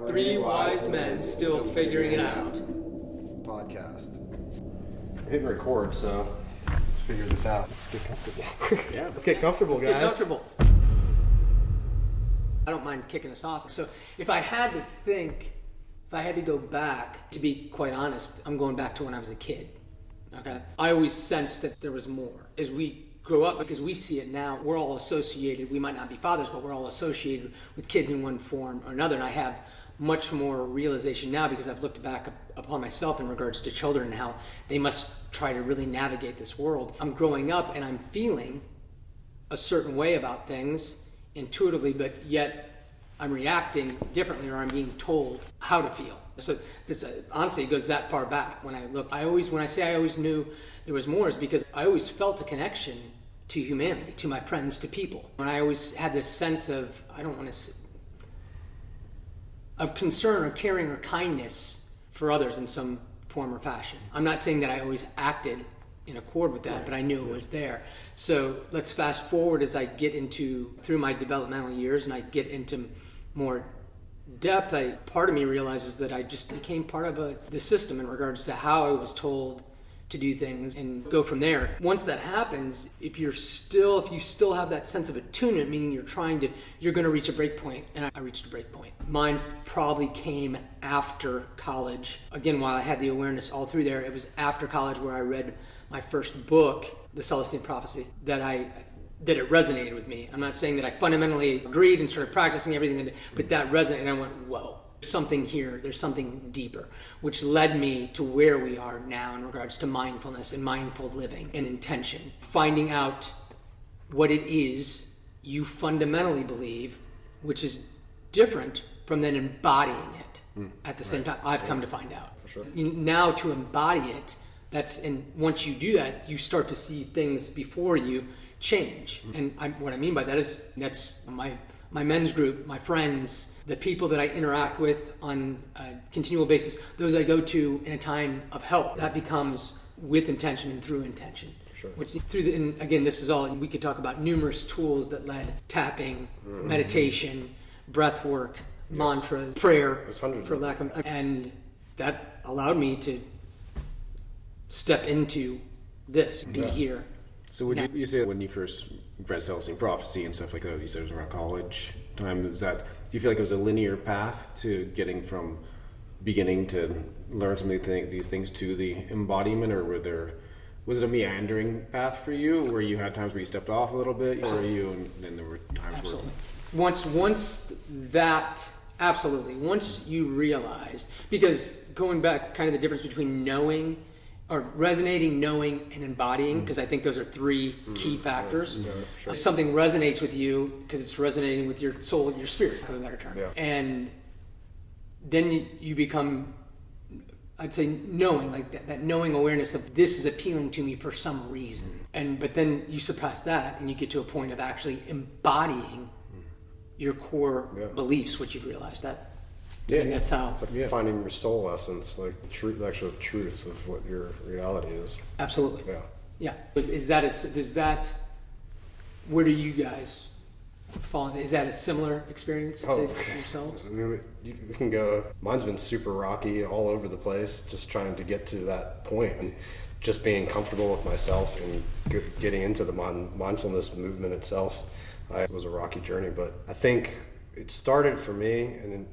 Three wise men still figuring it out. Podcast. Hitting record, so Let's figure this out. Let's get comfortable. yeah. Let's get comfortable, Let's guys. get comfortable. I don't mind kicking us off. So if I had to think, if I had to go back, to be quite honest, I'm going back to when I was a kid. Okay? I always sensed that there was more. As we grow up, because we see it now, we're all associated, we might not be fathers, but we're all associated with kids in one form or another. And I have much more realization now because I've looked back upon myself in regards to children and how they must try to really navigate this world. I'm growing up and I'm feeling a certain way about things intuitively, but yet I'm reacting differently, or I'm being told how to feel. So this honestly goes that far back. When I look, when I say I always knew there was more, is because I always felt a connection to humanity, to my friends, to people. And I always had this sense of, of concern or caring or kindness for others in some form or fashion. I'm not saying that I always acted in accord with that, but I knew it was there. So let's fast forward as I get through my developmental years and I get into more depth. Part of me realizes that I just became part of the system in regards to how I was told to do things and go from there. Once that happens, if you still have that sense of attunement, meaning you're going to reach a break point, and I reached a break point. Mine probably came after college. Again, while I had the awareness all through there, it was after college where I read my first book, The Celestine Prophecy, that it resonated with me. I'm not saying that I fundamentally agreed and started practicing everything, but that resonated, and I went, whoa. Something here, there's something deeper, which led me to where we are now in regards to mindfulness and mindful living and intention. Finding out what it is you fundamentally believe, which is different from then embodying it at the same time. I've come to find out. For sure. Now to embody it, and once you do that, you start to see things before you change. And what I mean by that is that's my men's group, my friends, the people that I interact with on a continual basis, those I go to in a time of help. That becomes with intention and through intention. Sure. Which and again, this is all, we could talk about numerous tools that led tapping, meditation, breathwork, mantras, prayer, for lack of, and that allowed me to step into this, be here. So would you say when you first read Celestine Prophecy and stuff like that, you said it was around college time, do you feel like it was a linear path to getting from beginning to learn some of these things to the embodiment, or was it a meandering path for you where you had times where you stepped off a little bit, and then there were times Absolutely. Once you realized, because going back, kind of the difference between knowing or resonating, knowing, and embodying, because I think those are three key factors. Yeah, for sure. Something resonates with you because it's resonating with your soul, your spirit, for a better term. Yeah. And then you become, I'd say, knowing, like that knowing awareness of this is appealing to me for some reason. But then you surpass that and you get to a point of actually embodying your core beliefs, which you've realized that. Yeah, and that's how. It's like finding your soul essence, like the actual truth of what your reality is. Absolutely. Yeah. Yeah. Where do you guys fall? Is that a similar experience to yourselves? I mean, you can go, mine's been super rocky all over the place, just trying to get to that point and just being comfortable with myself and getting into the mindfulness movement itself. It was a rocky journey, but I think it started for me, and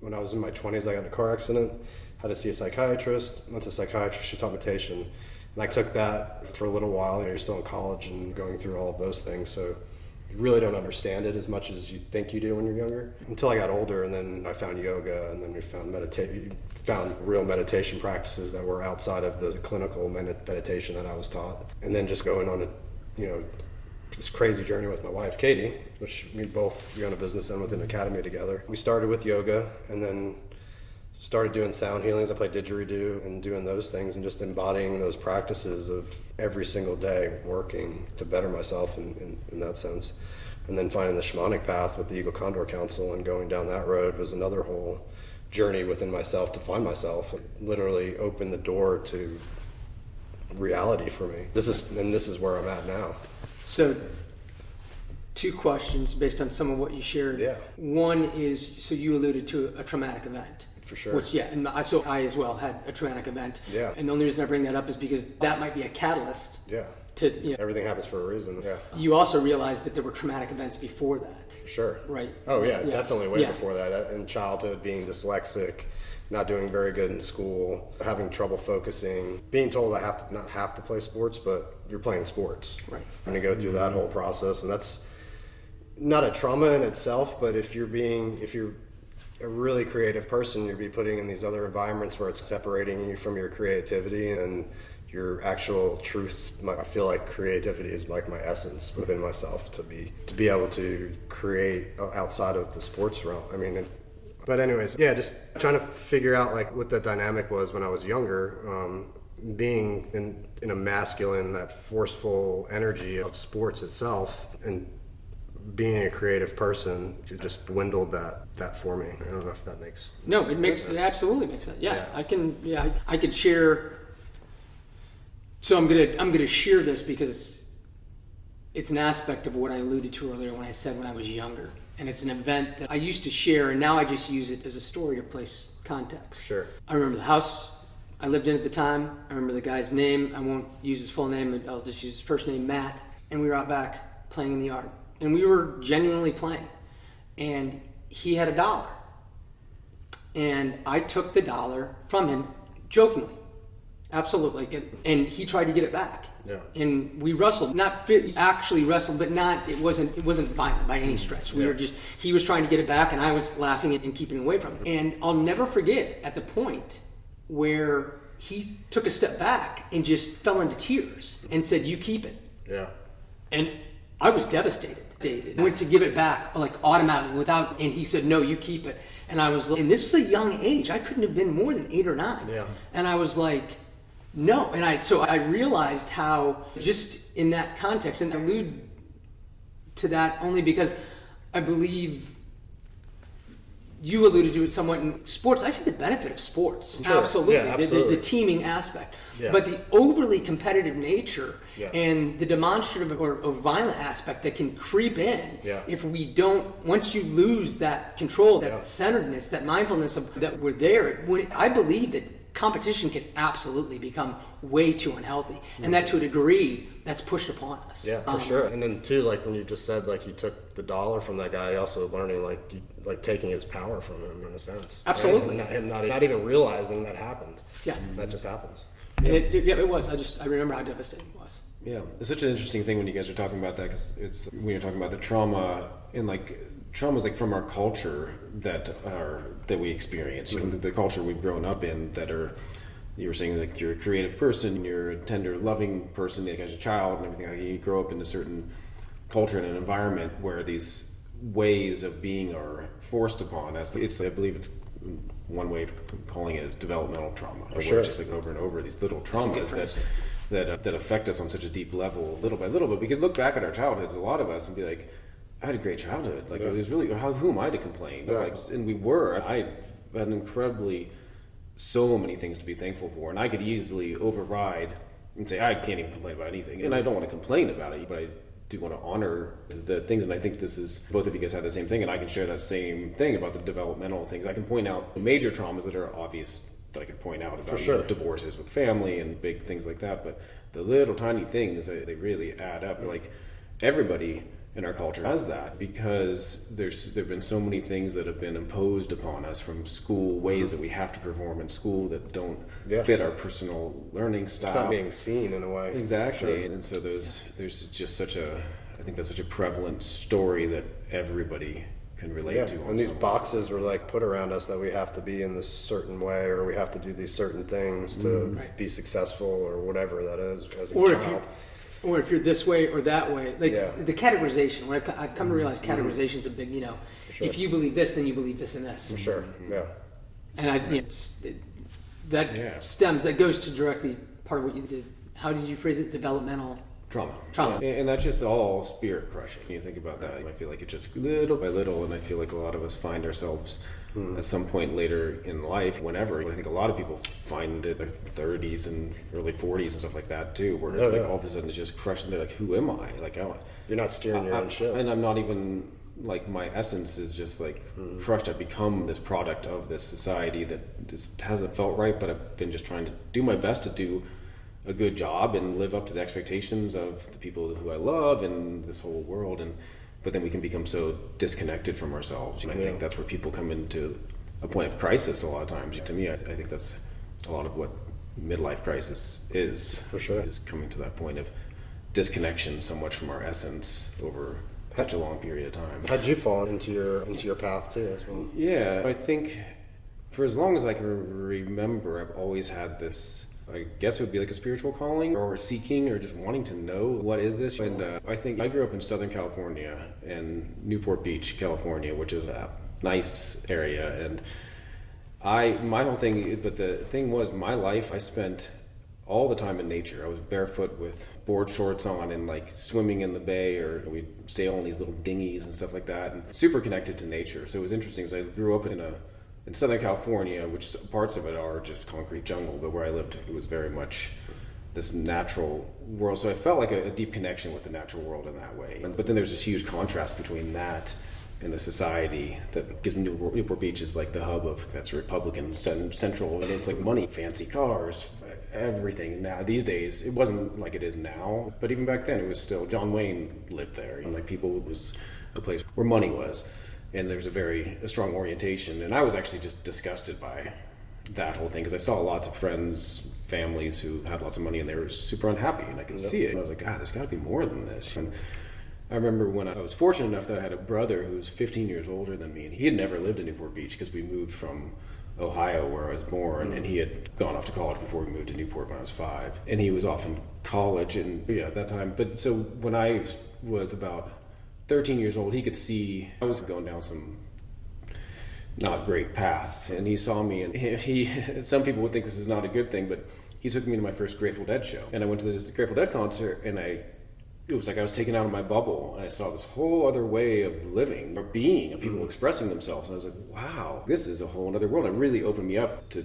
when I was in my 20s, I got in a car accident, had to see a psychiatrist. Went to a psychiatrist, she taught meditation. And I took that for a little while. You're still in college and going through all of those things. So you really don't understand it as much as you think you do when you're younger. Until I got older, and then I found yoga, and then we found real meditation practices that were outside of the clinical meditation that I was taught. And then just going on this crazy journey with my wife, Katie, which we own a business and with an academy together. We started with yoga and then started doing sound healings. I played didgeridoo and doing those things and just embodying those practices of every single day, working to better myself in that sense. And then finding the shamanic path with the Eagle Condor Council and going down that road was another whole journey within myself to find myself. It literally opened the door to reality for me. This is where I'm at now. So two questions based on some of what you shared. Yeah. One is, so you alluded to a traumatic event. For sure. Which, yeah, and so I as well had a traumatic event. Yeah. And the only reason I bring that up is because that might be a catalyst. Yeah. To, you know, Everything happens for a reason. Yeah. you also realized that there were traumatic events before that. For sure. Right. Oh yeah, definitely way Yeah. before that. In childhood, being dyslexic, not doing very good in school, having trouble focusing, being told I not have to play sports, but you're playing sports. Right. And to go through that whole process, and that's not a trauma in itself, but if you're a really creative person, you'll be putting in these other environments where it's separating you from your creativity and your actual truth. I feel like creativity is like my essence within myself to be able to create outside of the sports realm. I mean, but anyways, yeah, just trying to figure out like what the dynamic was when I was younger, being in a masculine, that forceful energy of sports itself, and being a creative person, it just dwindled that for me. I don't know if that makes No, it absolutely makes sense. Yeah, I could share. So I'm gonna share this because it's an aspect of what I alluded to earlier when I said when I was younger, and it's an event that I used to share, and now I just use it as a story to place context. Sure. I remember the house I lived in at the time. I remember the guy's name. I won't use his full name. I'll just use his first name, Matt. And we were out back playing in the yard, and we were genuinely playing. And he had $1, and I took the $1 from him jokingly. Absolutely. And he tried to get it back. Yeah. And we wrestled, actually wrestled, but it wasn't violent by any stretch. He was trying to get it back, and I was laughing and keeping away from him. And I'll never forget at the point where he took a step back and just fell into tears and said, "You keep it." Yeah. And I was devastated. I went to give it back like automatically and he said, "No, you keep it." And I was like, and this was a young age. I couldn't have been more than 8 or 9. Yeah. And I was like, no. And I realized how just in that context, and I allude to that only because I believe you alluded to it somewhat in sports. I see the benefit of sports. Sure. Absolutely. Yeah, absolutely. The teaming aspect. Yeah. But the overly competitive nature Yes. and the demonstrative or violent aspect that can creep in Yeah. if we don't, once you lose that control, that Yeah. centeredness, that mindfulness that we're there, I believe that competition can absolutely become way too unhealthy, and that to a degree that's pushed upon us. Yeah, for sure. And then too, like when you just said like you took the $1 from that guy, also learning like taking his power from him in a sense. Absolutely. Right? And not even realizing that happened. Yeah. That just happens. And it was. I remember how devastating it was. Yeah, it's such an interesting thing when you guys are talking about that, because it's when you're talking about the trauma and like traumas like from our culture that we experience, from the culture we've grown up in, that are, you were saying like you're a creative person, you're a tender, loving person, like as a child and everything. Like you grow up in a certain culture and an environment where these ways of being are forced upon us. I believe it's one way of calling it is developmental trauma. For sure. Just like over and over, these little traumas that affect us on such a deep level, little by little. But we could look back at our childhoods, a lot of us, and be like, I had a great childhood. Like it was really, who am I to complain? Yeah. Like, and we were. I had incredibly so many things to be thankful for, and I could easily override and say I can't even complain about anything, and I don't want to complain about it, but I do want to honor the things. And I think this is, both of you guys have the same thing, and I can share that same thing about the developmental things. I can point out major traumas that are obvious that I could point out about, sure. Divorces with family and big things like that, but the little tiny things, they really add up. Like everybody in our culture has that, because there've been so many things that have been imposed upon us from school, ways that we have to perform in school that don't fit our personal learning style. It's not being seen in a way. Exactly. Sure. And so there's just I think that's such a prevalent story that everybody can relate to. And these boxes were like put around us that we have to be in this certain way, or we have to do these certain things to be successful, or whatever that is as a child. Or if you're this way or that way, the categorization. When I've come to realize categorization is a big, if you believe this, then you believe this and this. For sure, yeah. And that goes to directly part of what you did. How did you phrase it? Developmental trauma. Yeah. And that's just all spirit crushing. You think about that, I feel like it's just little by little, and I feel like a lot of us find ourselves at some point later in life, whenever. I think a lot of people find it in their 30s and early 40s and stuff like that too, where it's like all of a sudden it's just crushed. They're like, who am I? Like, you're not steering your own ship. And I'm not even, like, my essence is just like crushed. I've become this product of this society that just hasn't felt right, but I've been just trying to do my best to do a good job and live up to the expectations of the people who I love and this whole world. But then we can become so disconnected from ourselves. And I think that's where people come into a point of crisis a lot of times. To me, I think that's a lot of what midlife crisis is. For sure. Is coming to that point of disconnection so much from our essence over such a long period of time. How'd you fall into your path too as well? Yeah, I think for as long as I can remember, I've always had this, I guess it would be like a spiritual calling or seeking or just wanting to know what is this. And I think I grew up in Southern California, in Newport Beach, California, which is a nice area. And my whole thing, but the thing was, my life, I spent all the time in nature. I was barefoot with board shorts on and like swimming in the bay, or we'd sail on these little dinghies and stuff like that, and super connected to nature. So it was interesting because I grew up in Southern California, which parts of it are just concrete jungle, but where I lived, it was very much this natural world. So I felt like a deep connection with the natural world in that way. But then there's this huge contrast between that and the society that gives me Newport Beach is like the hub of that's Republican central, and it's like money, fancy cars, everything. Now these days it wasn't like it is now, but even back then it was still John Wayne lived there, and like people, it was a place where money was, and there's a strong orientation. And I was actually just disgusted by that whole thing because I saw lots of friends, families who had lots of money, and they were super unhappy, and I could see it. And I was like, God, there's got to be more than this. And I remember when I was fortunate enough that I had a brother who was 15 years older than me, and he had never lived in Newport Beach because we moved from Ohio, where I was born, and he had gone off to college before we moved to Newport when I was 5. And he was off in college, and at that time. But so when I was about 13 years old, he could see I was going down some not great paths, and he saw me, and he some people would think this is not a good thing, but he took me to my first Grateful Dead show, and I went to this Grateful Dead concert, and it was like I was taken out of my bubble, and I saw this whole other way of living or being, of people expressing themselves, and I was like, wow, this is a whole other world. It really opened me up to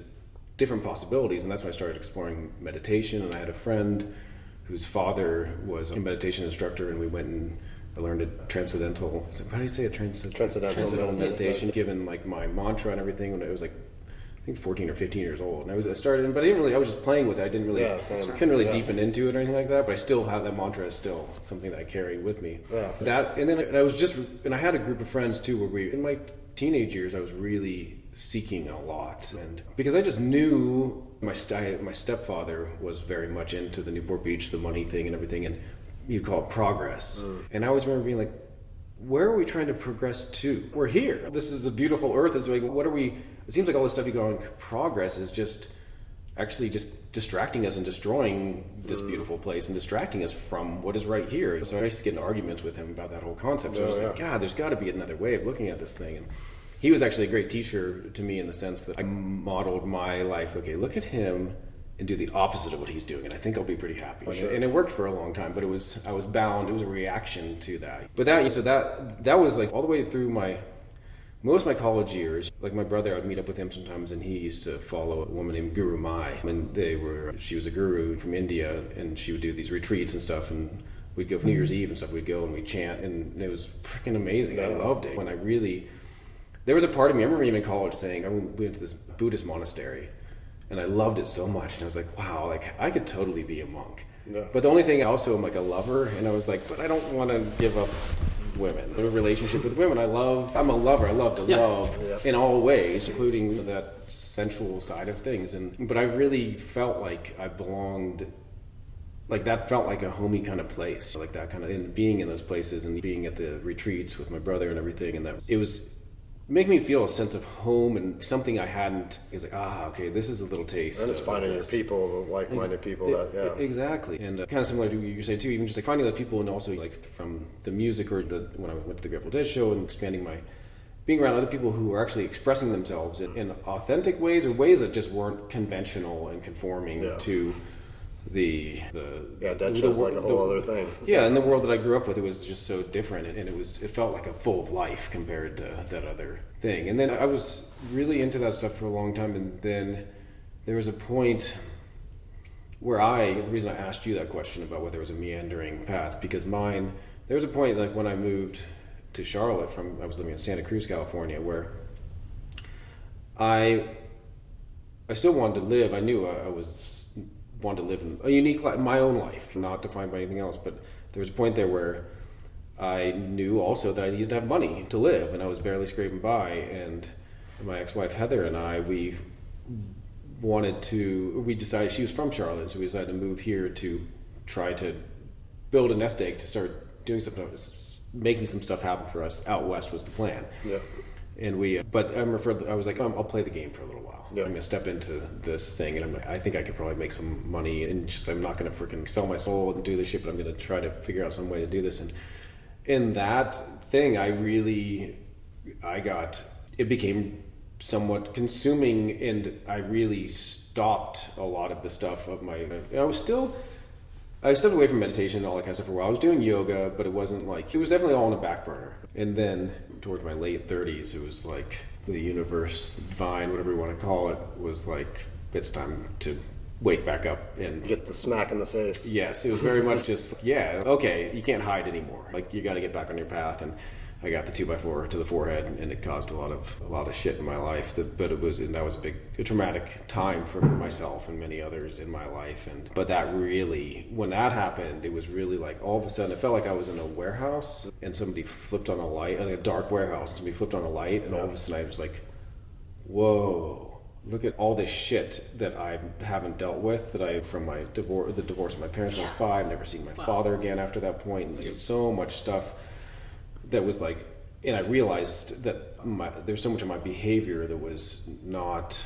different possibilities, and that's when I started exploring meditation. And I had a friend whose father was a meditation instructor, and we went and I learned a transcendental, how do you say it? Transcendental meditation, given like my mantra and everything when it was like, I think 14 or 15 years old. And I started, but I was just playing with it. I didn't really, couldn't really deepen into it or anything like that, but I still have that mantra is still something that I carry with me. Yeah. And I had a group of friends too, where in my teenage years, I was really seeking a lot. And because I just knew my stepfather was very much into the Newport Beach, the money thing and everything, and you call it progress. And I always remember being like, where are we trying to progress to? We're here. This is a beautiful earth. It's like, what are we? It seems like all this stuff you go on progress is just actually just distracting us and destroying this beautiful place and distracting us from what is right here. So I used to get in arguments with him about that whole concept. So I was like, God, there's got to be another way of looking at this thing. And he was actually a great teacher to me in the sense that I modeled my life. Okay, look at him and do the opposite of what he's doing, and I think I'll be pretty happy. And it worked for a long time, but I was bound. It was a reaction to that. But that was like all the way through most of my college years. Like my brother, I'd meet up with him sometimes, and he used to follow a woman named Guru Mai, and she was a guru from India, and she would do these retreats and stuff, and we'd go for New Year's Eve and stuff. We'd go and we'd chant, and it was freaking amazing. I loved it. When there was a part of me, I remember even in college saying, we went to this Buddhist monastery, and I loved it so much, and I was like, wow, like I could totally be a monk. Yeah. But the only thing, also, I'm like a lover, and I was like, but I don't want to give up women. The relationship with women, I'm a lover. I love to love in all ways, including that sensual side of things. But I really felt like I belonged, like that felt like a homey kind of place, like that kind of, and being in those places and being at the retreats with my brother and everything, and that it was make me feel a sense of home and something I hadn't. It's like, okay, this is a little taste. And it's finding your people, like-minded people. Exactly. And kind of similar to what you say too, even just like finding the people, and also like from the music or when I went to the Grateful Dead show and expanding being around other people who are actually expressing themselves in authentic ways, or ways that just weren't conventional and conforming to Dead show's like a whole other thing. Yeah, and the world that I grew up with, it was just so different, and it felt like a full of life compared to that other thing. And then I was really into that stuff for a long time, and then there was a point where the reason I asked you that question about whether it was a meandering path, because there was a point like when I moved to Charlotte I was living in Santa Cruz, California, where I still wanted to live. I knew I wanted to live in a unique life, my own life, not defined by anything else. But there was a point there where I knew also that I needed to have money to live, and I was barely scraping by. And my ex-wife Heather and I, we decided, she was from Charlotte, so we decided to move here to try to build a nest egg to start doing something, making some stuff happen for us out west was the plan. Yeah. And but I was like, I'll play the game for a little while. Yeah. I'm going to step into this thing, and I think I could probably make some money, and I'm not going to freaking sell my soul and do this shit, but I'm going to try to figure out some way to do this. And in that thing, it became somewhat consuming, and I really stopped a lot of the stuff of I stepped away from meditation and all that kind of stuff for a while. I was doing yoga, but it was definitely all on the back burner. And then towards my late 30s, it was like the universe, divine, whatever you want to call it, was like, it's time to wake back up and get the smack in the face. Yes, it was very much just, okay, you can't hide anymore. Like, you got to get back on your path. And I got the 2x4 to the forehead, and it caused a lot of shit in my life. That was a traumatic time for myself and many others in my life. But that really, when that happened, it was really like all of a sudden it felt like I was in a warehouse and somebody flipped on a light, in a dark warehouse. And somebody flipped on a light, and all of a sudden I was like, whoa. Look at all this shit that I haven't dealt with, from the divorce of my parents when I was 5, never seen my father again after that point. Like, so much stuff that was like, and I realized that there's so much of my behavior that was not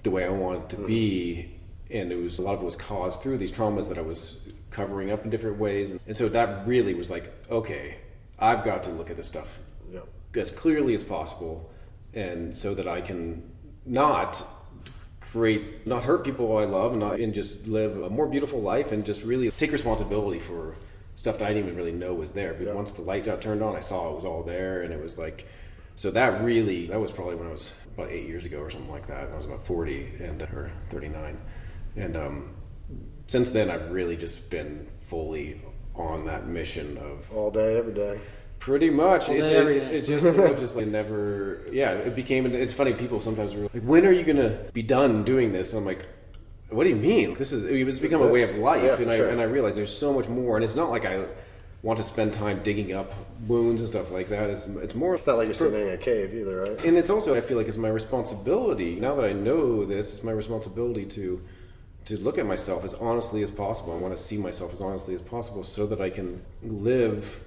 the way I wanted to be, and a lot of it was caused through these traumas that I was covering up in different ways. And so that really was like, okay, I've got to look at this stuff as clearly as possible, and so that I can not hurt people I love, and just live a more beautiful life, and just really take responsibility for stuff that I didn't even really know was there. But once the light got turned on, I saw it was all there, and it was like, so that was probably when I was about 8 years ago or something like that. I was about 40 or 39. And since then, I've really just been fully on that mission of all day, every day. Pretty much. Every day. It just like never, it became, it's funny, people sometimes were like, when are you going to be done doing this? And I'm like, what do you mean? It's become a way of life, and I realize there's so much more. And it's not like I want to spend time digging up wounds and stuff like that. It's more. It's not like you're sitting in a cave either, right? And it's also, I feel like it's my responsibility now that I know this. It's my responsibility to look at myself as honestly as possible. I want to see myself as honestly as possible, so that I can live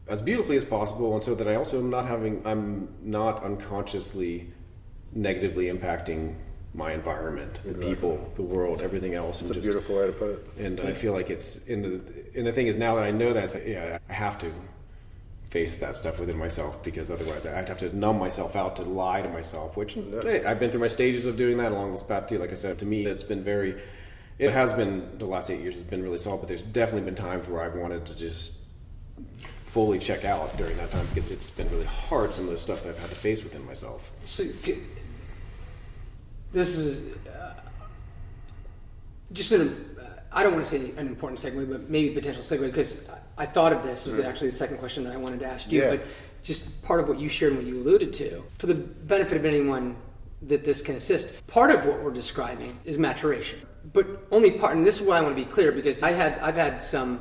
as beautifully as possible, and so that I also I'm not unconsciously negatively impacting my environment, the people, the world, everything else. It's a beautiful way to put it. And I feel like and the thing is, now that I know that, I have to face that stuff within myself, because otherwise I'd have to numb myself out to lie to myself, which I've been through my stages of doing that along this path too. Like I said, to me, it has been, the last 8 years has been really solid, but there's definitely been times where I've wanted to just fully check out during that time, because it's been really hard, some of the stuff that I've had to face within myself. So, this is just I don't want to say an important segue, but maybe a potential segue, because I thought of this as actually the second question that I wanted to ask you, but just part of what you shared and what you alluded to, for the benefit of anyone that this can assist, part of what we're describing is maturation, but only part, and this is why I want to be clear, because I've had some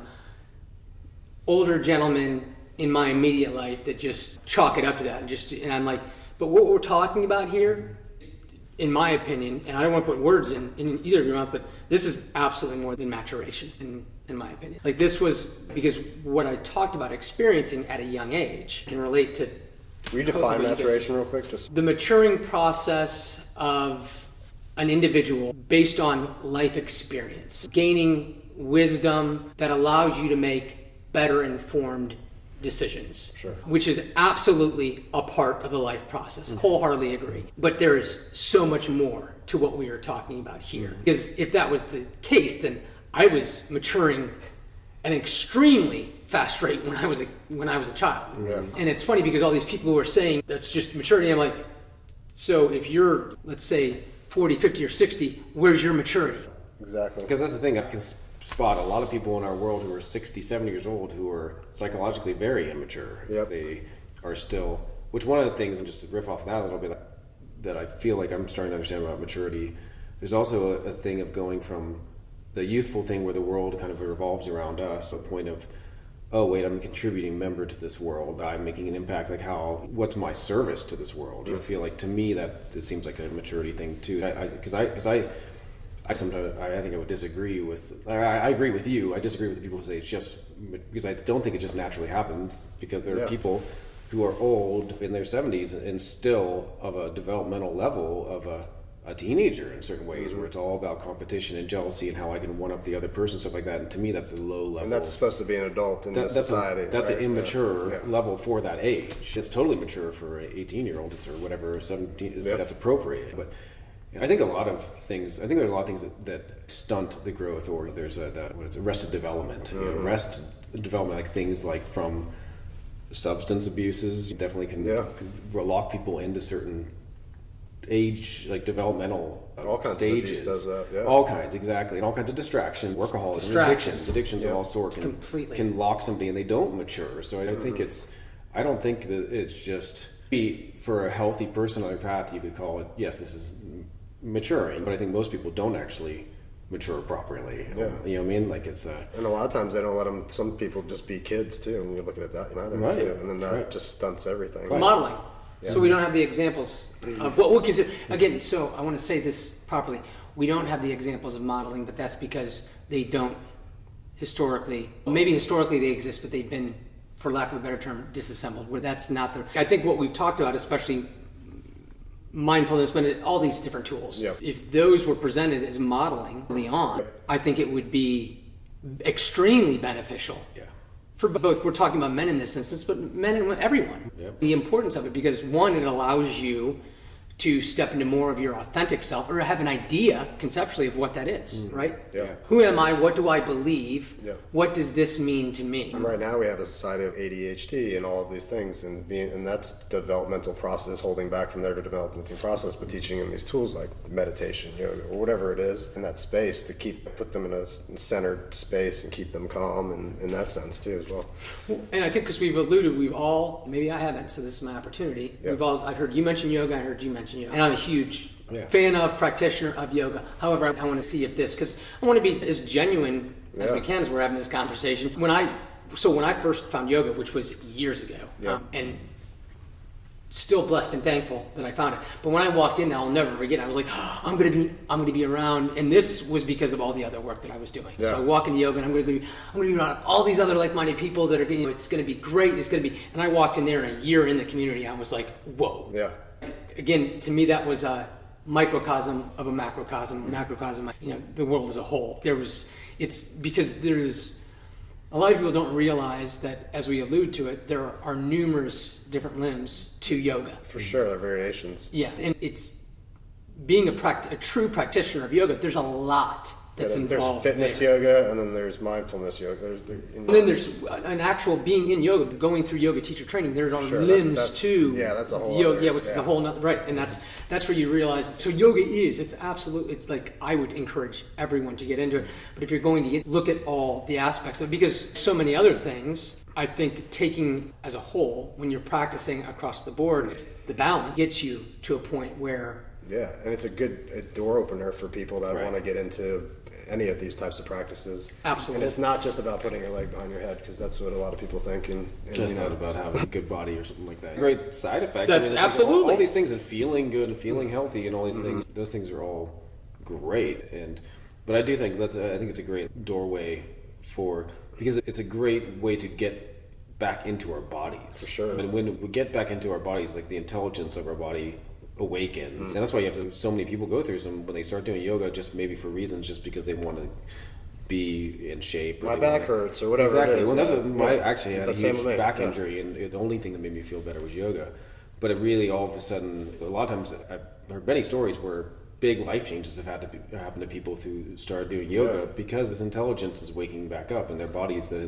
older gentlemen in my immediate life that just chalk it up to that, and I'm like, but what we're talking about here, in my opinion, and I don't want to put words in either of your mouth, but this is absolutely more than maturation, in my opinion. Like, this was, because what I talked about experiencing at a young age can relate to... Will you define maturation real quick? The maturing process of an individual based on life experience, gaining wisdom that allows you to make better informed decisions, Sure. which is absolutely a part of the life process. Wholeheartedly agree. But there is so much more to what we are talking about here. Because if that was the case, then I was maturing at an extremely fast rate when I was a child. Yeah. And it's funny because all these people who are saying that's just maturity, I'm like, so if you're, let's say, 40, 50, or 60, where's your maturity? Exactly. Because that's the thing, I can spot a lot of people in our world who are 60, 70 years old who are psychologically very immature. Yep. They are still, which one of the things, and just to riff off that a little bit, that I feel like I'm starting to understand about maturity, there's also a thing of going from the youthful thing where the world kind of revolves around us, to a point of, oh wait, I'm a contributing member to this world. I'm making an impact. Like what's my service to this world? I feel like to me that it seems like a maturity thing too. Because I sometimes I think I would disagree with. I agree with you. I disagree with the people who say it's just because I don't think it just naturally happens. Because there are people who are old in their 70s and still of a developmental level of a teenager in certain ways, where it's all about competition and jealousy and how I can one up the other person, stuff like that. And to me, that's a low level. And that's supposed to be an adult in this society. That's right? an immature level for that age. It's totally mature for an 18-year-old, or whatever, 17. That's appropriate. But I think a lot of things. I think there's a lot of things that stunt the growth, or there's arrested development. Arrested development, like things like from substance abuses, you definitely can lock people into certain age, like developmental all kinds stages. of abuse does that, all kinds, exactly, and all kinds of distraction, workaholism, addictions of all sorts can lock somebody and they don't mature. So I think I don't think that it's just for a healthy person on their path. You could call it, yes, this is maturing, but I think most people don't actually mature properly. You know what I mean? Like it's and a lot of times they don't let them. Some people just be kids too, and you're looking at that too, and then that just stunts everything. Modeling. So we don't have the examples of what we consider. Again, so I want to say this properly. We don't have the examples of modeling, but that's because they don't historically. Maybe historically they exist, but they've been, for lack of a better term, disassembled. Where that's not the. I think what we've talked about, especially mindfulness, but all these different tools. Yep. If those were presented as modeling early on, I think it would be extremely beneficial. Yeah. For both, we're talking about men in this instance, but men and everyone. Yep. The importance of it, because one, it allows you to step into more of your authentic self, or have an idea conceptually of what that is, right? Yeah. Who am I? What do I believe? Yeah. What does this mean to me? And right now we have a society of ADHD and all of these things, and that's developmental process holding back from their developmental process, but teaching them these tools like meditation, yoga, or whatever it is in that space to put them in a centered space and keep them calm, and in that sense too as well. And I think because we've alluded, we've all, maybe I haven't, so this is my opportunity. Yeah. I've heard you mention yoga, I heard you mention yoga, and I'm a huge fan of, practitioner of yoga. However, I want to see if this, because I want to be as genuine as we can as we're having this conversation. When I first found yoga, which was years ago, and still blessed and thankful that I found it. But when I walked in, I'll never forget. I was like, I'm going to be around, and this was because of all the other work that I was doing. Yeah. So I walk into yoga, and I'm going to be around all these other like-minded people that are going. It's going to be great. It's going to be. And I walked in there, and a year in the community, I was like, whoa. Yeah. Again, to me, that was a microcosm of a macrocosm. Macrocosm, the world as a whole. It's because there's. A lot of people don't realize that, as we allude to it, there are numerous different limbs to yoga. For sure, there are variations. Yeah, and it's being a true practitioner of yoga. There's a lot that's involved. There's fitness yoga, and then there's mindfulness yoga. And then there's an actual being in yoga, going through yoga teacher training. There are limbs that's a whole yoga, which is a whole nother, right? And that's where you realize. So yoga it's like I would encourage everyone to get into it. But if you're going to look at all the aspects of it, because so many other things, I think taking as a whole, when you're practicing across the board, it's the balance gets you to a point where. Yeah, and it's a good door opener for people that want to get into any of these types of practices. Absolutely. And it's not just about putting your leg behind your head, because that's what a lot of people think. And just not about having a good body or something like that. Great side effects. That's absolutely. All these things, and feeling good and feeling healthy and all these things, those things are all great. But I do think I think it's a great doorway because it's a great way to get back into our bodies. For sure. I mean, when we get back into our bodies, like the intelligence of our body awakens, and that's why you have so many people go through when they start doing yoga, just maybe for reasons, just because they want to be in shape. My back hurts or whatever Exactly. it is. Well, that's yeah. what actually had a The same huge with me, back yeah. injury, and the only thing that made me feel better was yoga. But it really, all of a sudden, a lot of times, I've heard many stories where big life changes have happened to people who started doing yoga Yeah. because this intelligence is waking back up in their bodies they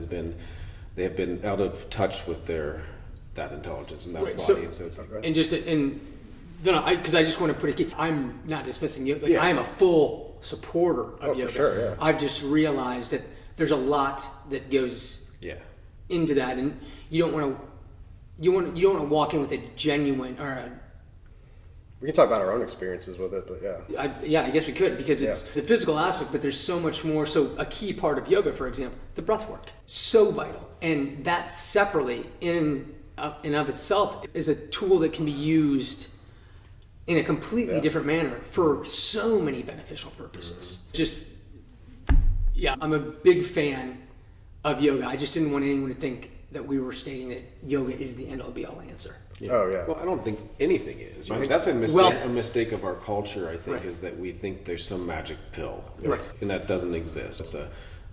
have been out of touch with that intelligence and that Right, body. so- And so it's like, And just because I just want to put it. I'm not dismissing yoga. Like, Yeah. I am a full supporter of Oh, for yoga. sure, yeah. I've just realized that there's a lot that goes yeah. into that, and you don't want to walk in with a genuine We can talk about our own experiences with it, but yeah. I guess we could, because it's the physical aspect, but there's so much more. So a key part of yoga, for example, the breath work, so vital, and that separately in and of itself is a tool that can be used in a completely different manner for so many beneficial purposes. I'm a big fan of yoga. I just didn't want anyone to think that we were stating that yoga is the end-all be-all answer. Yeah. Oh, yeah. Well, I don't think anything is. I think- That's a mistake. Well- A mistake of our culture, I think, Right. is that we think there's some magic pill, Right. and that doesn't exist. It's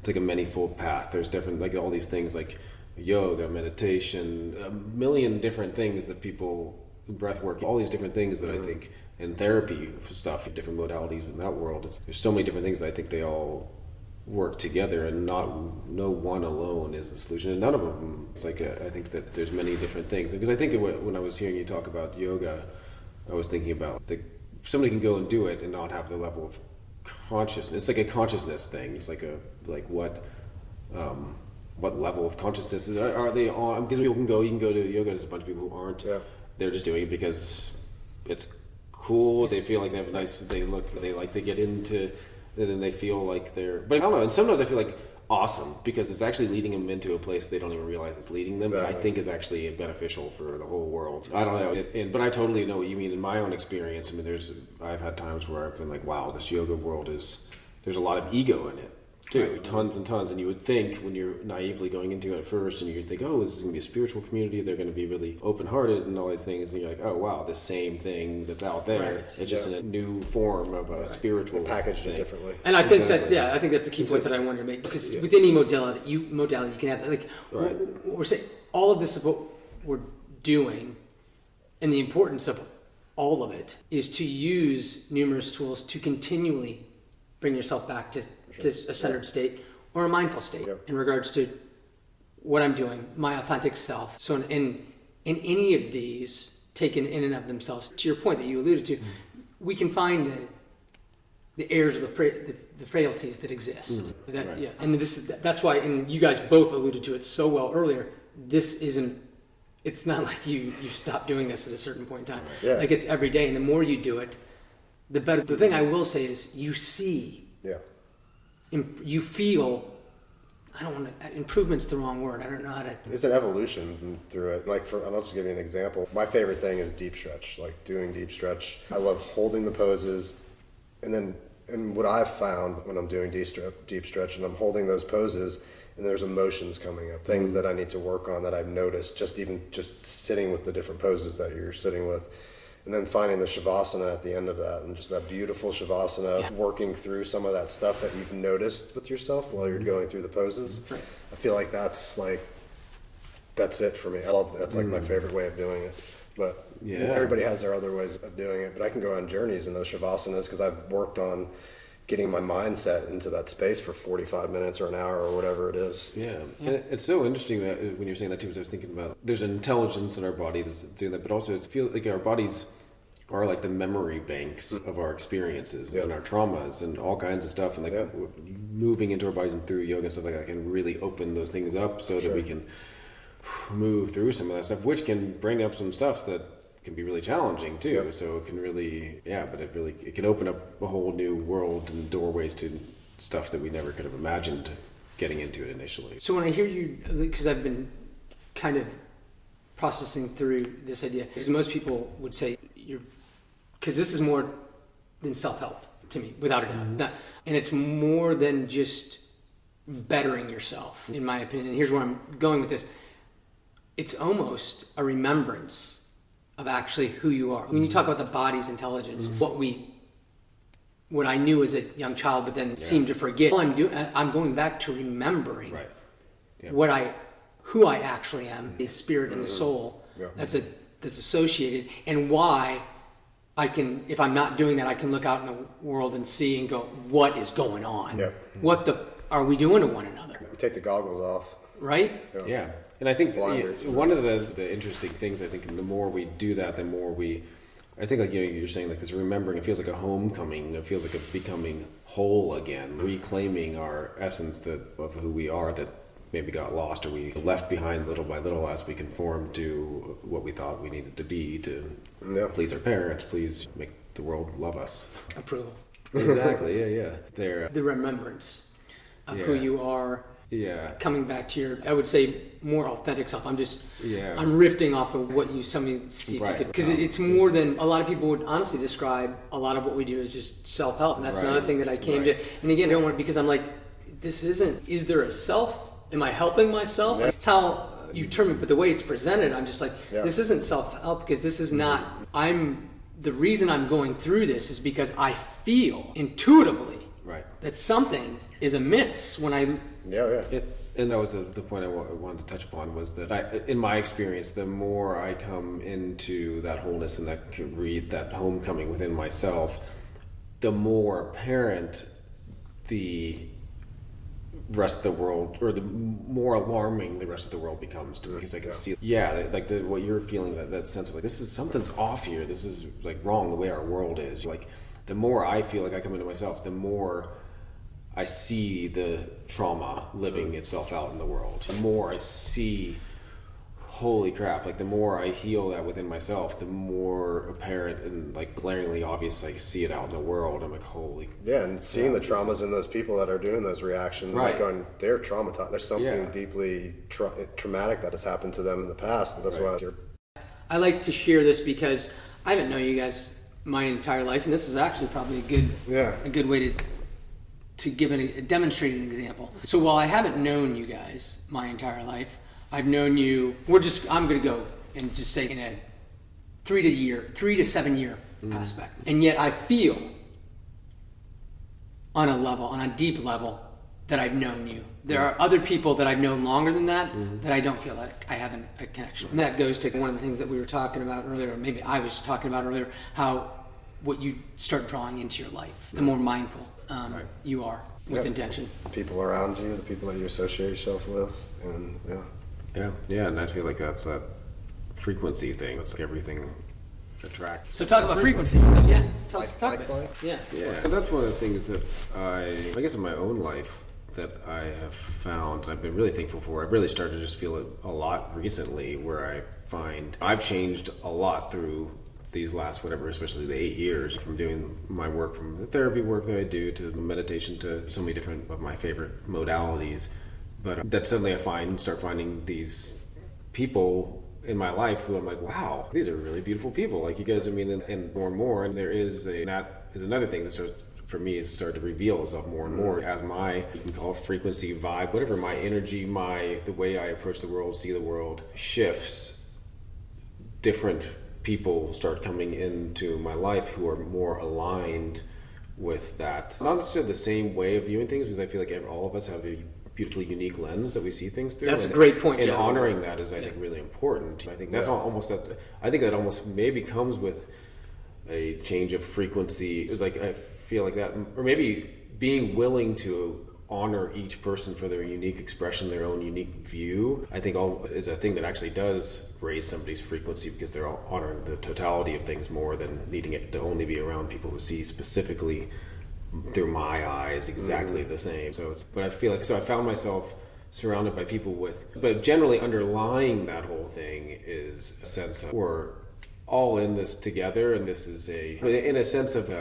like a many-fold path. There's different, like all these things, like yoga, meditation, a million different things that people, breath work, all these different things that I think, and therapy stuff, different modalities in that world. There's so many different things that I think they all work together, and no one alone is the solution, and none of them. It's like I think that there's many different things, because I think when I was hearing you talk about yoga, I was thinking about somebody can go and do it and not have the level of consciousness. It's like a consciousness thing. It's like what level of consciousness are they on? Because people you can go to yoga. There's a bunch of people who aren't. Yeah. They're just doing it because it's cool. They feel like they have a nice. They like to get into. And then they feel like but I don't know. And sometimes I feel like awesome, because it's actually leading them into a place they don't even realize it's leading them. Exactly. But I think is actually beneficial for the whole world. I don't know, but I totally know what you mean. In my own experience, I mean, I've had times where I've been like, wow, this yoga world there's a lot of ego in it too, tons and tons. And you would think, when you're naively going into it at first, and you think, oh, this is going to be a spiritual community, they're going to be really open-hearted and all these things, and you're like, oh wow, the same thing that's out there, Right. it's just in a new form of a spiritual They packaged thing. it differently. And I think Exactly. I think that's the key point that I wanted to make, because with any modality you can have, like, Right. we're saying all of this is what we're doing, and the importance of all of it is to use numerous tools to continually bring yourself back to a centered state or a mindful state in regards to what I'm doing, my authentic self. So in any of these, taken in and of themselves, to your point that you alluded to, we can find the airs of the frailties that exist. Right. And that's why, and you guys both alluded to it so well earlier, it's not like you stop doing this at a certain point in time. Yeah. Like, it's every day, and the more you do it, the better. The thing I will say is, you see, you feel, improvement's the wrong word. I don't know how to. It's an evolution through it. I'll just give you an example. My favorite thing is deep stretch, like doing deep stretch. I love holding the poses, and what I've found when I'm doing deep stretch and I'm holding those poses, and there's emotions coming up, things that I need to work on that I've noticed, just sitting with the different poses that you're sitting with. And then finding the shavasana at the end of that, and just that beautiful shavasana, working through some of that stuff that you've noticed with yourself while you're going through the poses. Right. I feel like that's it for me. I love that's like my favorite way of doing it. But everybody has their other ways of doing it. But I can go on journeys in those shavasanas, because I've worked on getting my mindset into that space for 45 minutes or an hour or whatever it is. Yeah, and it's so interesting when you're saying that too. Because I was thinking about, there's an intelligence in our body that's doing that, but also it feels like our bodies are like the memory banks of our experiences and our traumas and all kinds of stuff, and like moving into our bodies and through yoga and stuff like that can really open those things up, so that we can move through some of that stuff, which can bring up some stuff that can be really challenging too. So it can really, but it can open up a whole new world and doorways to stuff that we never could have imagined getting into it initially. So when I hear you, because I've been kind of processing through this idea, because most people would say because this is more than self-help to me, without a doubt. And it's more than just bettering yourself, in my opinion. And here's where I'm going with this. It's almost a remembrance of actually who you are. When you talk about the body's intelligence, what we what I knew as a young child, but then seemed to forget. All I'm going back to remembering Right. Yeah. who I actually am, the spirit and the soul that's associated, and why I can, if I'm not doing that, I can look out in the world and see and go, what is going on? Yep. What are we doing to one another? You take the goggles off. Right? Yeah, and I think Blinders. one of the interesting things, I think, the more we do that, the more I think, like, you're saying, like, this remembering, it feels like a homecoming. It feels like a becoming whole again, reclaiming our essence of who we are that maybe got lost or we left behind little by little as we conformed to what we thought we needed to be to please our parents, please make the world love us. Approval. Exactly. Yeah. The remembrance of who you are. Yeah. Coming back to your, I would say, more authentic self. I'm riffing off of what you see. Right. Because it's more than, a lot of people would honestly describe a lot of what we do as just self-help. And that's another thing that I came to. And again, I don't want, because I'm like, is there a self? Am I helping myself? Yeah. It's how you term it, but the way it's presented, I'm just like, this isn't self-help, because this is not, the reason I'm going through this is because I feel intuitively that something is amiss when I... And that was the point I wanted to touch upon, was that in my experience, the more I come into that wholeness and that homecoming within myself, the more apparent the rest of the world, or the more alarming the rest of the world becomes to me, because I can see, like what you're feeling, that sense of like, something's off here. This is like wrong the way our world is. Like, the more I feel like I come into myself, the more I see the trauma living itself out in the world. The more I see, holy crap, like the more I heal that within myself, the more apparent and like glaringly obvious I see it out in the world. I'm like, holy. Yeah, and seeing the traumas in those people that are doing those reactions, like going, they're traumatized. There's something deeply traumatic that has happened to them in the past. And that's why I like to share this because I haven't known you guys my entire life, and this is actually probably a good way to give demonstrate an example. So while I haven't known you guys my entire life, I've known you, I'm going to go and just say in a 3 to 7 year aspect. And yet I feel on a deep level that I've known you. There are other people that I've known longer than that, that I don't feel like I have a connection. And that goes to one of the things that we were talking about earlier, or maybe I was talking about earlier, what you start drawing into your life, the more mindful you are with intention. The people around you, the people that you associate yourself with, and and I feel like that's that frequency thing. It's like everything attracts. So talk about frequency. So talk about it. Yeah. And that's one of the things that I guess in my own life that I have found, and I've been really thankful for. I've really started to just feel it a lot recently, where I find I've changed a lot through these last, especially the 8 years, from doing my work, from the therapy work that I do to the meditation to so many different of my favorite modalities. But that suddenly I start finding these people in my life who I'm like, wow, these are really beautiful people. Like you guys, and more. And that is another thing that starts, for me, is started to reveal itself more and more as you can call it frequency, vibe, whatever, my energy, the way I approach the world, see the world shifts. Different people start coming into my life who are more aligned with that. Not necessarily the same way of viewing things, because I feel like all of us have a beautifully unique lens that we see things through. That's a great point. And honoring that is, I think, really important. I think that's I think that almost maybe comes with a change of frequency. Like I feel like that, or maybe being willing to honor each person for their unique expression, their own unique view, I think is a thing that actually does raise somebody's frequency, because they're all honoring the totality of things more than needing it to only be around people who see specifically through my eyes exactly the same. But I feel like, I found myself surrounded by people but generally underlying that whole thing is a sense of we're all in this together, and this is in a sense of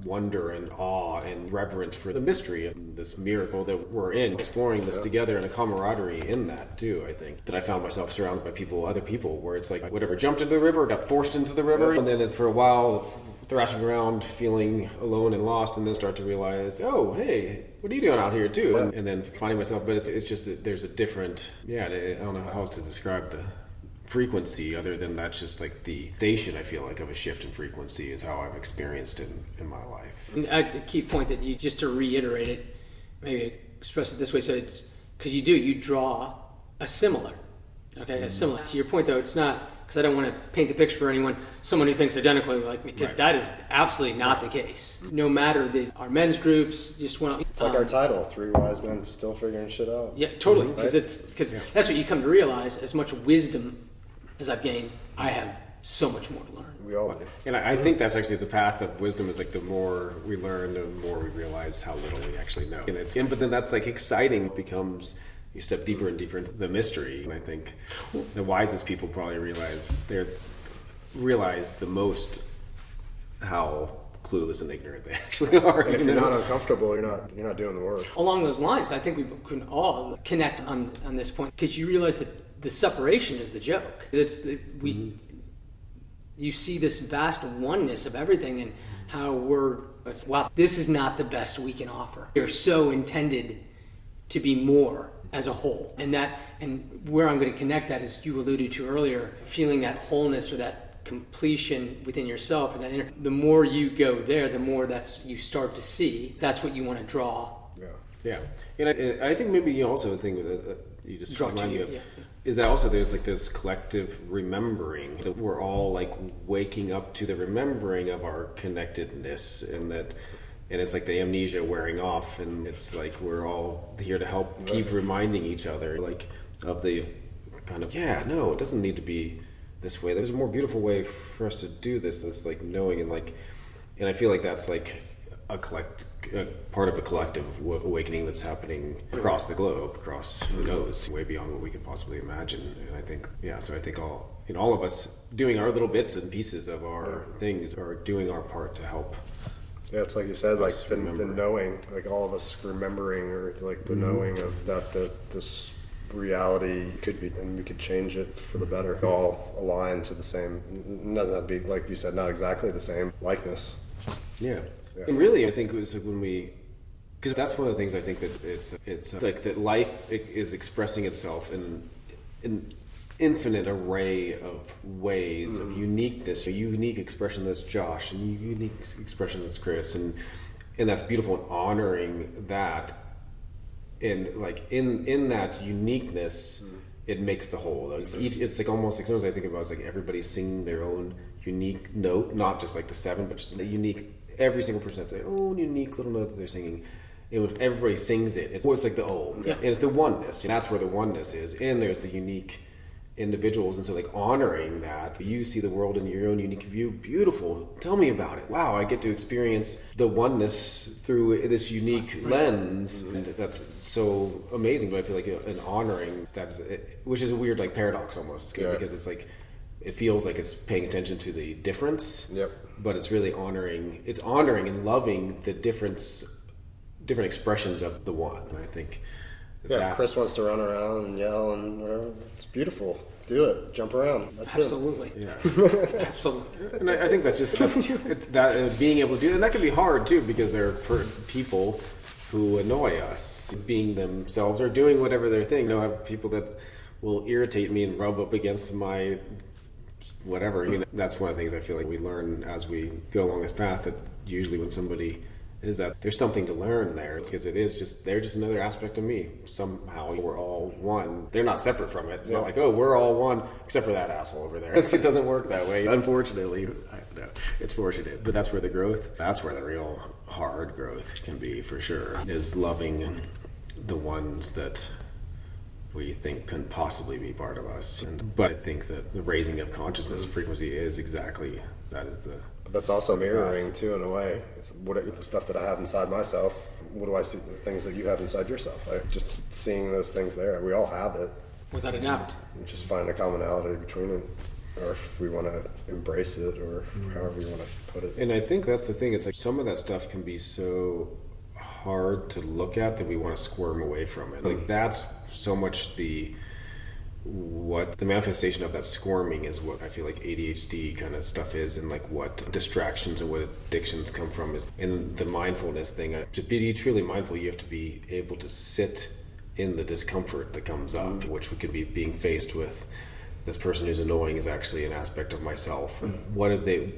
wonder and awe and reverence for the mystery of this miracle that we're in, exploring this together, and a camaraderie in that too. I think that I found myself surrounded by other people, where it's like whatever, jumped into the river, got forced into the river, and then it's for a while thrashing around, feeling alone and lost, and then start to realize, oh, hey, what are you doing out here too? And then finding myself, but it's just that there's a different, I don't know how else to describe the frequency other than that's just like the station, I feel like, of a shift in frequency is how I've experienced it in my life. And a key point that you, just to reiterate it, maybe express it this way, so it's, because you draw a similar, okay, a similar. To your point though, it's not, because I don't want to paint the picture for anyone, someone who thinks identically like me, because that is absolutely not the case. No matter our men's groups, just want to... It's like our title, 3 wise men still figuring shit out. Yeah, totally, because Right? that's what you come to realize. As much wisdom as I've gained, I have so much more to learn. We all do. And I think that's actually the path of wisdom is like the more we learn, the more we realize how little we actually know. But then that's like exciting. It becomes, you step deeper and deeper into the mystery. And I think the wisest people probably realize the most how clueless and ignorant they actually are. And if you're not uncomfortable, you're not doing the work. Along those lines, I think we can all connect on this point, because you realize that the separation is the joke. You see this vast oneness of everything, and how wow, this is not the best we can offer. We're so intended to be more as a whole, and where I'm going to connect that is you alluded to earlier, feeling that wholeness or that completion within yourself, and the more you go there, the more you start to see. That's what you want to draw. Yeah, and I think maybe you also think you just Draw remind to me you, of yeah. is that also there's like this collective remembering that we're all like waking up to the remembering of our connectedness, and it's like the amnesia wearing off, and it's like we're all here to help keep reminding each other like of the kind of it doesn't need to be this way. There's a more beautiful way for us to do this like knowing, and I feel like that's like a part of a collective awakening that's happening across the globe, across who knows, way beyond what we could possibly imagine. And I think so I think all of us doing our little bits and pieces of our things are doing our part to help. Yeah, it's like you said, like the knowing, like all of us remembering, or like the knowing of that this reality could be, and we could change it for the better. All align to the same. It doesn't have to be, like you said, not exactly the same likeness. Yeah. And really, I think it was when because that's one of the things I think that it's like that life is expressing itself in an infinite array of ways of uniqueness. A unique expression that's Josh, and a unique expression that's Chris, and that's beautiful. And honoring that, and like in that uniqueness, it makes the whole. It's like almost like sometimes I think about it's like everybody singing their own unique note, not just like the 7, but just a unique. Every single person has their own unique little note that they're singing. And if everybody sings it, it's always like the and it's the oneness. And that's where the oneness is. And there's the unique individuals. And so like honoring that, you see the world in your own unique view. Beautiful. Tell me about it. Wow, I get to experience the oneness through this unique lens. And that's so amazing. But I feel like an honoring, which is a weird like paradox almost. Because it's like, it feels like it's paying attention to the difference. Yep. But it's really honoring and loving the different expressions of the one. And I think if Chris wants to run around and yell and whatever, it's beautiful. Do it. Jump around. That's Absolutely. it. Yeah. Absolutely. And I think that's it's that being able to do it. And that can be hard too, because there are people who annoy us, being themselves or doing whatever their thing. I have people that will irritate me and rub up against my whatever. That's one of the things I feel like we learn as we go along this path, that usually when somebody is that there's something to learn there, because they're just another aspect of me. Somehow we're all one. They're not separate from it. It's not like, we're all one except for that asshole over there. It doesn't work that way, unfortunately. It's fortunate, but that's where the real hard growth can be, for sure, is loving the ones that we think can possibly be part of us. But I think that the raising of consciousness frequency is exactly that. Is the But that's also mirroring too, in a way. It's the stuff that I have inside myself. What do I see? The things that you have inside yourself. Just seeing those things there. We all have it. Without a doubt. And just find a commonality between it, or if we want to embrace it, or however we want to put it. And I think that's the thing. It's like some of that stuff can be so hard to look at that we want to squirm away from it. Like that's so much what the manifestation of that squirming is, what I feel like ADHD kind of stuff is, and like what distractions and what addictions come from is. In the mindfulness thing, to be truly mindful, you have to be able to sit in the discomfort that comes up, which could be being faced with this person who's annoying is actually an aspect of myself. And what have they?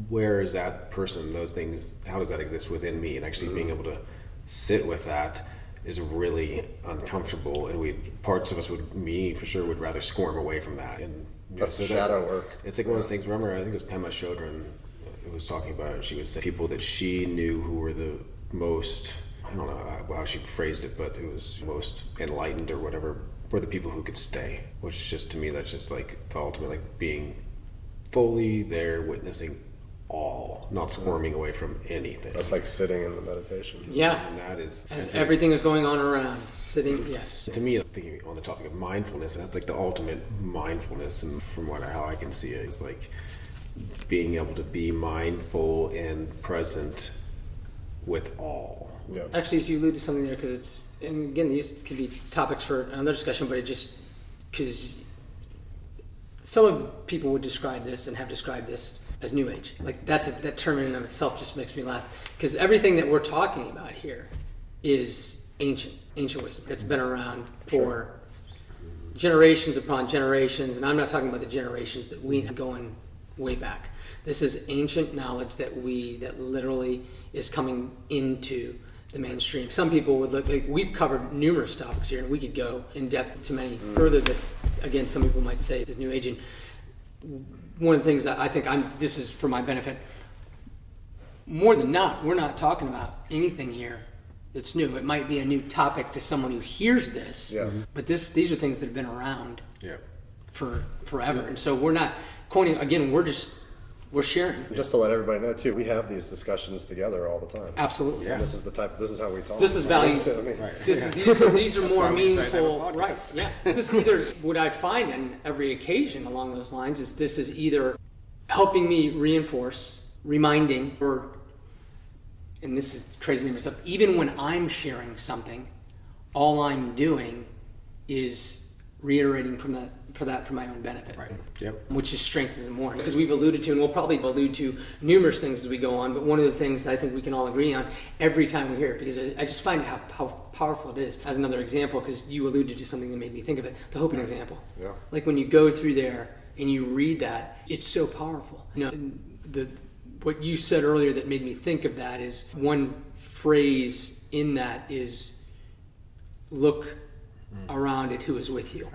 Where is that person? Those things. How does that exist within me? And actually being able to sit with that is really uncomfortable. And parts of us me for sure, would rather squirm away from that. And That's shadow work. It's like one of those things. Remember, I think it was Pema Chodron who was talking about it. She was saying people that she knew who were the most, I don't know how she phrased it, but it was most enlightened or whatever, were the people who could stay. Which just, to me, that's just like the ultimate, like being fully there, witnessing all, not squirming away from anything. That's like sitting in the meditation. Yeah. And that is, As everything is going on around, sitting, yes. to me, thinking on the topic of mindfulness, that's like the ultimate mindfulness, and from how I can see it, is like being able to be mindful and present with all. Yeah. Actually, you allude to something there, because and again, these could be topics for another discussion, but it just, because some people would describe this and have described this as New Age. Like that term in and of itself just makes me laugh, because everything that we're talking about here is ancient wisdom that's been around for generations upon generations, and I'm not talking about the generations that we have going way back. This is ancient knowledge that literally is coming into the mainstream. Some people would look like we've covered numerous topics here, and we could go in depth to many further that, again, some people might say is New Age. And one of the things that I think this is for my benefit, more than not, we're not talking about anything here that's new. It might be a new topic to someone who hears this, but these are things that have been around for forever. And so we're not coining, again, we're sharing. Just to let everybody know too, we have these discussions together all the time. Absolutely. And this is how we talk. This is value. So, I mean, These are more why we decided to have a meaningful, podcast. right? Yeah. This is either what I find on every occasion along those lines is this is either helping me reinforce, reminding, or, and this is crazy name stuff, even when I'm sharing something, all I'm doing is reiterating for my own benefit. Right. Yep. Which just strengthens it more, because we've alluded to, and we'll probably allude to numerous things as we go on, but one of the things that I think we can all agree on every time we hear it, because I just find how powerful it is. As another example, because you alluded to something that made me think of it, the hoping example. Yeah. Like when you go through there and you read that, it's so powerful. You know, what you said earlier that made me think of that is one phrase in that is look around at who is with you.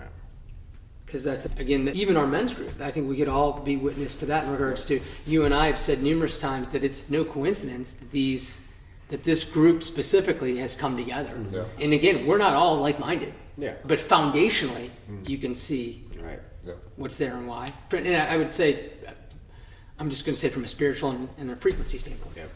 Because that's, again, even our men's group, I think we could all be witness to that in regards to, you and I have said numerous times that it's no coincidence that this group specifically has come together. Yeah. And again, we're not all like-minded. Yeah. But foundationally, you can see what's there and why. And I would say, I'm just going to say from a spiritual and a frequency standpoint. Yep.